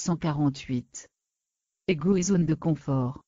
1948. Ego et zone de confort.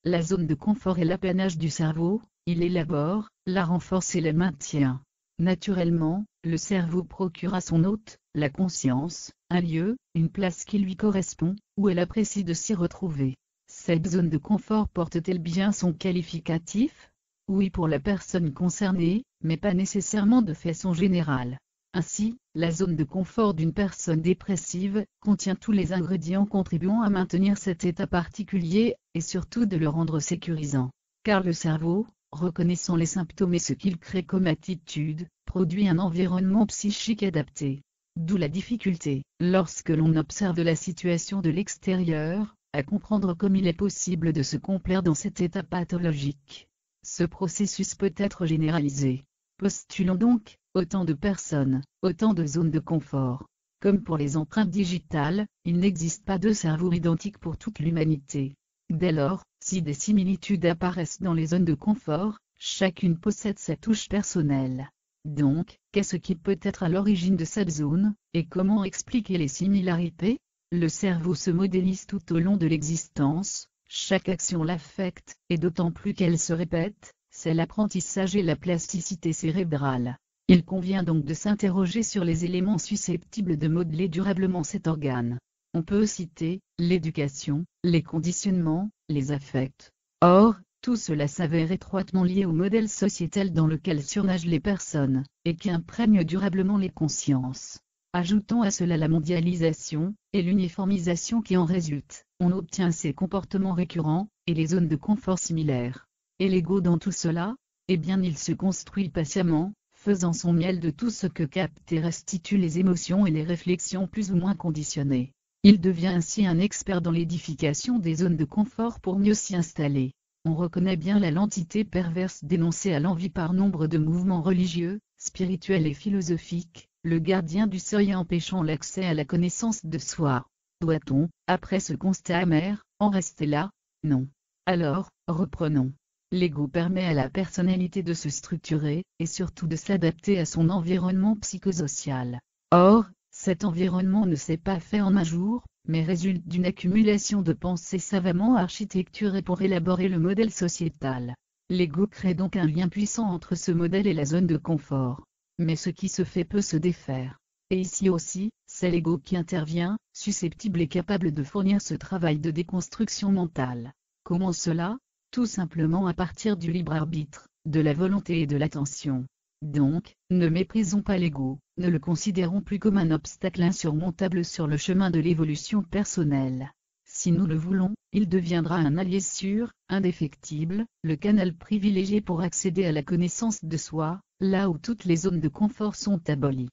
La zone de confort est l'apanage du cerveau, il élabore, la renforce et la maintient. Naturellement, le cerveau procure à son hôte, la conscience, un lieu, une place qui lui correspond, où elle apprécie de s'y retrouver. Cette zone de confort porte-t-elle bien son qualificatif? Oui pour la personne concernée, mais pas nécessairement de façon générale. Ainsi, la zone de confort d'une personne dépressive contient tous les ingrédients contribuant à maintenir cet état particulier, et surtout de le rendre sécurisant. Car le cerveau, reconnaissant les symptômes et ce qu'il crée comme attitude, produit un environnement psychique adapté. D'où la difficulté, lorsque l'on observe la situation de l'extérieur, à comprendre comme il est possible de se complaire dans cet état pathologique. Ce processus peut être généralisé. Postulons donc, autant de personnes, autant de zones de confort. Comme pour les empreintes digitales, il n'existe pas de cerveau identique pour toute l'humanité. Dès lors, si des similitudes apparaissent dans les zones de confort, chacune possède sa touche personnelle. Donc, qu'est-ce qui peut être à l'origine de cette zone, et comment expliquer les similarités? Le cerveau se modélise tout au long de l'existence, chaque action l'affecte, et d'autant plus qu'elle se répète, c'est l'apprentissage et la plasticité cérébrale. Il convient donc de s'interroger sur les éléments susceptibles de modeler durablement cet organe. On peut citer l'éducation, les conditionnements, les affects. Or, tout cela s'avère étroitement lié au modèle sociétal dans lequel surnagent les personnes, et qui imprègne durablement les consciences. Ajoutons à cela la mondialisation, et l'uniformisation qui en résulte, on obtient ces comportements récurrents, et les zones de confort similaires. Et l'ego dans tout cela? Eh bien il se construit patiemment, faisant son miel de tout ce que capte et restitue les émotions et les réflexions plus ou moins conditionnées. Il devient ainsi un expert dans l'édification des zones de confort pour mieux s'y installer. On reconnaît bien la lentité perverse dénoncée à l'envi par nombre de mouvements religieux, spirituels et philosophiques, le gardien du seuil empêchant l'accès à la connaissance de soi. Doit-on, après ce constat amer, en rester là? Non. Alors, reprenons. L'ego permet à la personnalité de se structurer, et surtout de s'adapter à son environnement psychosocial. Or, cet environnement ne s'est pas fait en un jour, mais résulte d'une accumulation de pensées savamment architecturées pour élaborer le modèle sociétal. L'ego crée donc un lien puissant entre ce modèle et la zone de confort. Mais ce qui se fait peut se défaire. Et ici aussi, c'est l'ego qui intervient, susceptible et capable de fournir ce travail de déconstruction mentale. Comment cela? Tout simplement à partir du libre arbitre, de la volonté et de l'attention. Donc, ne méprisons pas l'ego, ne le considérons plus comme un obstacle insurmontable sur le chemin de l'évolution personnelle. Si nous le voulons, il deviendra un allié sûr, indéfectible, le canal privilégié pour accéder à la connaissance de soi, là où toutes les zones de confort sont abolies.